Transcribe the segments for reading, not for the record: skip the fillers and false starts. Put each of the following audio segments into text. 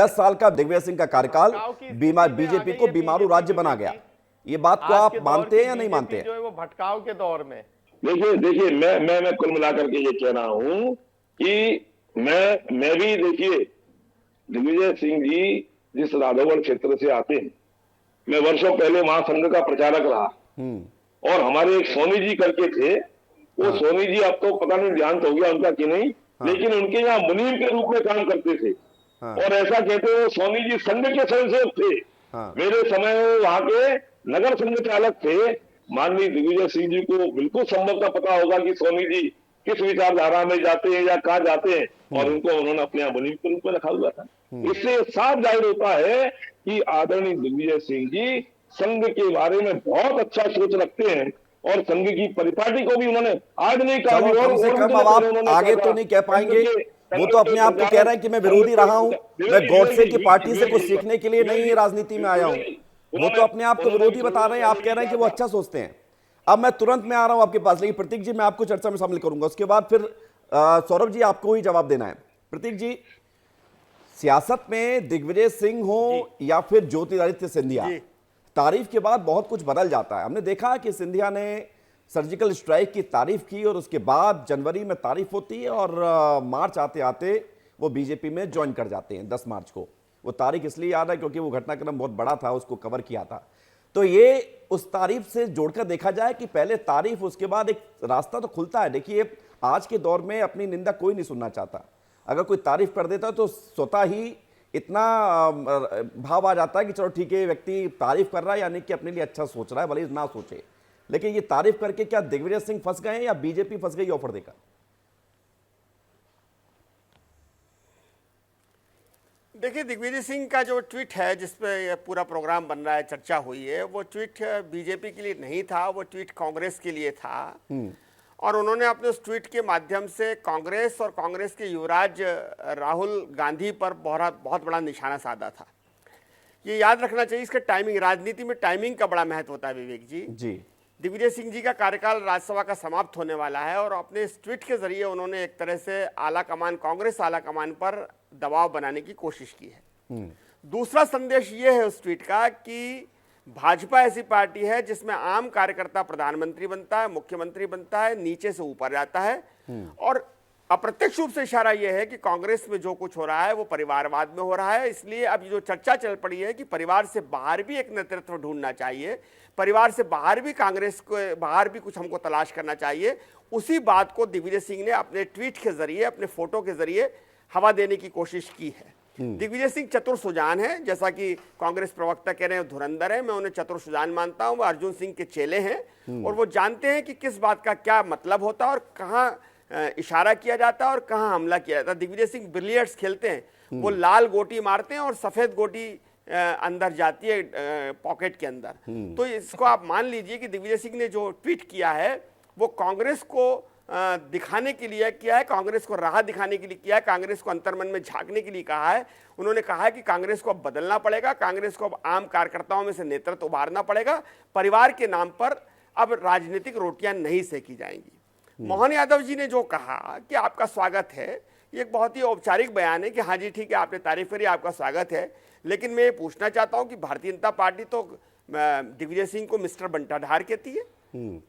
10 साल का दिग्विजय सिंह का कार्यकाल बीमार बीजेपी को बीमारू राज्य बना गया। ये बात को आप मानते हैं या नहीं मानते हैं? जो है वो भटकाव के दौर में, देखिए मैं कुल मिलाकर के ये कह रहा हूं कि मैं भी, देखिए दिग्विजय सिंह जी जिस राधौगढ़ क्षेत्र से आते हैं, मैं वर्षों पहले वहां संघ का प्रचारक रहा और हमारे एक सोनी जी करके थे, वो सोनी जी अब तो पता नहीं देहांत हो गया उनका कि नहीं, लेकिन उनके यहाँ मुनीम के रूप में काम करते थे और ऐसा कहते हो सोनी जी संघ के सदस्य थे। मेरे समय वहां के नगर संघ चालक थे। माननीय दिग्विजय सिंह जी को बिल्कुल संभवतः पता होगा कि सोनी जी किस विचारधारा में जाते हैं या कहाँ जाते हैं, और उनको उन्होंने अपने यहाँ मुनीम के रूप में रखा हुआ था। इससे साफ जाहिर होता है कि आदरणीय दिग्विजय सिंह जी संघ के बारे में बहुत अच्छा सोच रखते हैं और संघ की परिपाटी को भी उन्होंने आज नहीं कहा। आप आगे तो नहीं कह पाएंगे, वो तो अपने आप को कह रहे हैं कि मैं विरोधी रहा हूं, मैं गॉडसे की पार्टी से कुछ सीखने के लिए नहीं राजनीति में आया हूं। वो तो अपने आप को विरोधी बता रहे हैं, आप कह रहे हैं कि वो अच्छा सोचते हैं। अब मैं तुरंत में आ रहा हूं आपके पास, लेकिन प्रतीक जी मैं आपको चर्चा में शामिल करूंगा, उसके बाद फिर सौरभ जी आपको ही जवाब देना है। प्रतीक जी, सियासत में दिग्विजय सिंह हो या फिर ज्योतिरादित्य सिंधिया, तारीफ के बाद बहुत कुछ बदल जाता है। हमने देखा कि सिंधिया ने सर्जिकल स्ट्राइक की तारीफ की और उसके बाद जनवरी में तारीफ होती है और मार्च आते आते वो बीजेपी में ज्वाइन कर जाते हैं 10 मार्च को। वो तारीख इसलिए याद है क्योंकि वो घटनाक्रम बहुत बड़ा था, उसको कवर किया था। तो ये उस तारीफ से जोड़कर देखा जाए कि पहले तारीफ, उसके बाद एक रास्ता तो खुलता है। देखिए आज के दौर में अपनी निंदा कोई नहीं सुनना चाहता। अगर कोई तारीफ कर देता है तो स्वतः ही इतना भाव आ जाता है कि चलो ठीक है, व्यक्ति तारीफ कर रहा है यानी कि अपने लिए अच्छा सोच रहा है, भले ही ना सोचे। लेकिन ये तारीफ करके क्या दिग्विजय सिंह फंस गए हैं या बीजेपी फंस गई ऑफर देकर? देखिए, दिग्विजय सिंह का जो ट्वीट है जिस पे पूरा प्रोग्राम बन रहा है, चर्चा हुई है, वो ट्वीट बीजेपी के लिए नहीं था, वो ट्वीट कांग्रेस के लिए था। और उन्होंने अपने उस ट्वीट के माध्यम से कांग्रेस और कांग्रेस के युवराज राहुल गांधी पर बहुत बड़ा निशाना साधा था। ये याद रखना चाहिए, इसका टाइमिंग, राजनीति में टाइमिंग का बड़ा महत्व होता है विवेक जी। दिग्विजय सिंह जी का कार्यकाल राज्यसभा का समाप्त होने वाला है और अपने इस ट्वीट के जरिए उन्होंने एक तरह से आला कमान, कांग्रेस आला कमान पर दबाव बनाने की कोशिश की है। दूसरा संदेश ये है उस ट्वीट का कि भाजपा ऐसी पार्टी है जिसमें आम कार्यकर्ता प्रधानमंत्री बनता है, मुख्यमंत्री बनता है, नीचे से ऊपर जाता है। और अप्रत्यक्ष रूप से इशारा यह है कि कांग्रेस में जो कुछ हो रहा है वो परिवारवाद में हो रहा है। इसलिए अब जो चर्चा चल पड़ी है कि परिवार से बाहर भी एक नेतृत्व ढूंढना चाहिए, परिवार से बाहर भी, कांग्रेस को बाहर भी कुछ हमको तलाश करना चाहिए। उसी बात को दिग्विजय सिंह ने अपने ट्वीट के जरिए, अपने फोटो के जरिए हवा देने की कोशिश की है। दिग्विजय सिंह चतुर सुजान है, जैसा कि कांग्रेस प्रवक्ता कह रहे हैं धुरंधर है, मैं उन्हें चतुर सुजान मानता हूं। वो अर्जुन सिंह के चेले हैं और वो जानते हैं कि किस बात का क्या मतलब होता है और कहाँ इशारा किया जाता है और कहाँ हमला किया जाता है। दिग्विजय सिंह बिलियर्ड्स खेलते हैं, वो लाल गोटी मारते हैं और सफेद गोटी अंदर जाती है पॉकेट के अंदर। तो इसको आप मान लीजिए कि दिग्विजय सिंह ने जो ट्वीट किया है वो कांग्रेस को दिखाने के लिए किया है, कांग्रेस को राह दिखाने के लिए किया है, कांग्रेस को अंतर्मन में झांकने के लिए कहा है। उन्होंने कहा है कि कांग्रेस को अब बदलना पड़ेगा, कांग्रेस को अब आम कार्यकर्ताओं में से नेतृत्व उभारना पड़ेगा, परिवार के नाम पर अब राजनीतिक रोटियां नहीं सेकी जाएंगी। मोहन यादव जी ने जो कहा कि आपका स्वागत है, ये एक बहुत ही औपचारिक बयान है कि हाँ जी ठीक है, आपने तारीफ करी, आपका स्वागत है। लेकिन मैं ये पूछना चाहता हूं कि भारतीय जनता पार्टी तो दिग्विजय सिंह को मिस्टर बंटाढार कहती है।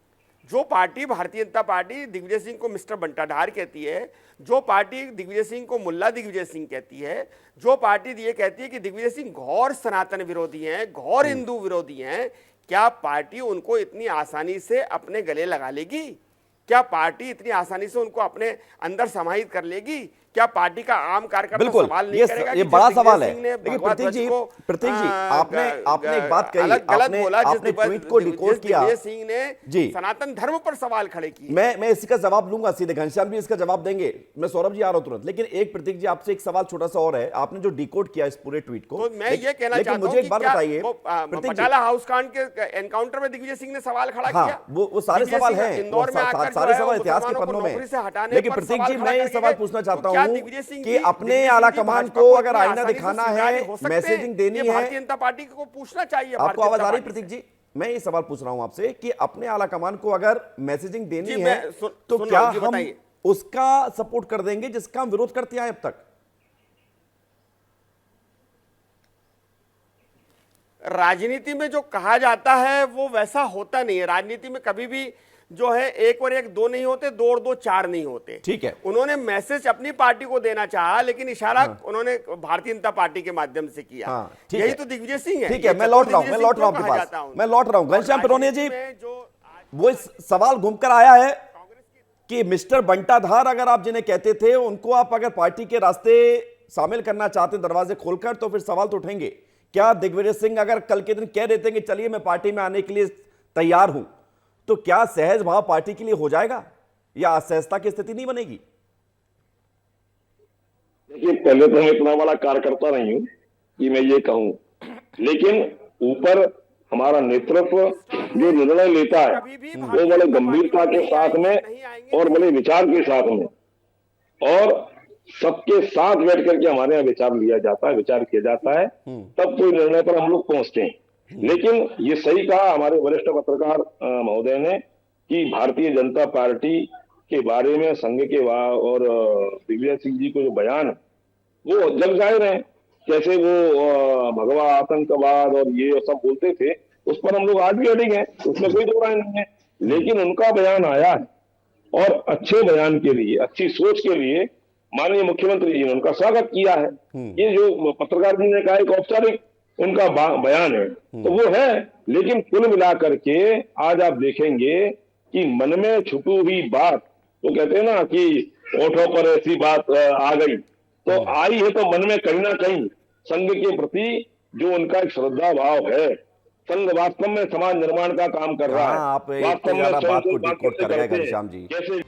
जो पार्टी, भारतीय जनता पार्टी दिग्विजय सिंह को मिस्टर बंटाढार कहती है, जो पार्टी दिग्विजय सिंह को मुल्ला दिग्विजय सिंह कहती है, जो पार्टी ये कहती है कि दिग्विजय सिंह घोर सनातन विरोधी हैं, घोर हिंदू विरोधी हैं, क्या पार्टी उनको इतनी आसानी से अपने गले लगा लेगी? क्या पार्टी इतनी आसानी से उनको अपने अंदर समाहित कर लेगी? क्या पार्टी का आम कार्यकर्ता सवाल नहीं करेगा? ये बड़ा सवाल है। लेकिन प्रतीक जी आपने एक बात कही, आपने ट्वीट को डिकोड किया। दिग्विजय सिंह ने सनातन धर्म पर सवाल खड़े किए। मैं इसका जवाब लूंगा सीधे, घनश्याम जी इसका जवाब देंगे, मैं सौरभ जी आ रहा हूं तुरंत। लेकिन एक प्रतीक जी आपसे एक सवाल छोटा सा और है, आपने जो डिकोड किया इस पूरे ट्वीट को, तो मैं ये कहना चाहता हूं, मुझे एक बात बताइए, बटाला हाउस कांड के एनकाउंटर में दिग्विजय सिंह ने सवाल खड़ा किया। वो सारे सवाल हैं, इंदौर में आकर सारे सवाल इतिहास के पन्नों में। लेकिन प्रतीक जी मैं ये सवाल पूछना चाहता हूं कि अपने आला कमान को अगर आईना दिखाना है, मैसेजिंग देनी है, भारतीय जनता पार्टी को पूछना चाहिए। आपको आवाज आ रही प्रतीक जी? मैं ये सवाल पूछ रहा हूं आपसे कि अपने आला कमान को अगर मैसेजिंग देनी है तो क्या हम उसका सपोर्ट कर देंगे जिसका हम विरोध करते आए अब तक? राजनीति में जो कहा जाता है वो वैसा होता नहीं है। राजनीति में कभी भी जो है 1 और 1 2 नहीं होते, 2 और 2 4 नहीं होते। ठीक है, उन्होंने मैसेज अपनी पार्टी को देना चाहा, लेकिन इशारा उन्होंने भारतीय जनता पार्टी के माध्यम से किया। ठीक यही है। तो दिग्विजय सिंह है। ठीक है, मैं लौट रहा हूं आपके पास, मैं लौट रहा हूं। घनश्याम पिरोनिया जी, वो इस सवाल घूमकर आया है कि मिस्टर बंटाधार अगर आप जिन्हें कहते थे, उनको आप अगर पार्टी के रास्ते शामिल करना चाहते दरवाजे खोलकर, तो फिर सवाल तो उठेंगे। क्या दिग्विजय सिंह अगर कल के दिन कह देते कि चलिए मैं पार्टी में आने के लिए तैयार हूं, तो क्या सहज भाव पार्टी के लिए हो जाएगा या असहजता की स्थिति नहीं बनेगी? देखिए, पहले तो मैं इतना बड़ा कार्यकर्ता नहीं हूं कि मैं ये कहूं, लेकिन ऊपर हमारा नेतृत्व जो निर्णय लेता है वो बड़े गंभीरता के साथ में और बड़े विचार के साथ में और सबके साथ बैठ करके हमारे यहाँ विचार लिया जाता है, विचार किया जाता है, तब कोई निर्णय पर हम लोग पहुंचते हैं। लेकिन ये सही कहा हमारे वरिष्ठ पत्रकार महोदय ने कि भारतीय जनता पार्टी के बारे में संघ के और दिग्विजय सिंह जी को जो बयान वो जग जाहिर है, जैसे वो भगवा आतंकवाद और ये सब बोलते थे, उस पर हम लोग आज भी अड़िग हैं, उसमें कोई दो राय नहीं है। लेकिन उनका बयान आया है और अच्छे बयान के लिए, अच्छी सोच के लिए माननीय मुख्यमंत्री जी ने उनका स्वागत किया है। ये जो पत्रकार जी ने कहा एक औपचारिक उनका बयान है, तो वो है। लेकिन कुल मिलाकर के आज आप देखेंगे कि मन में छुपी हुई बात, तो कहते हैं ना कि ओठों पर ऐसी बात आ गई, तो आई है, तो मन में कहीं ना कहीं संघ के प्रति जो उनका एक श्रद्धा भाव है, संघ वास्तव में समाज निर्माण का काम कर रहा है, आप वास्तव में बात को डिकोड कर रहे हैं घनश्याम जी। जैसे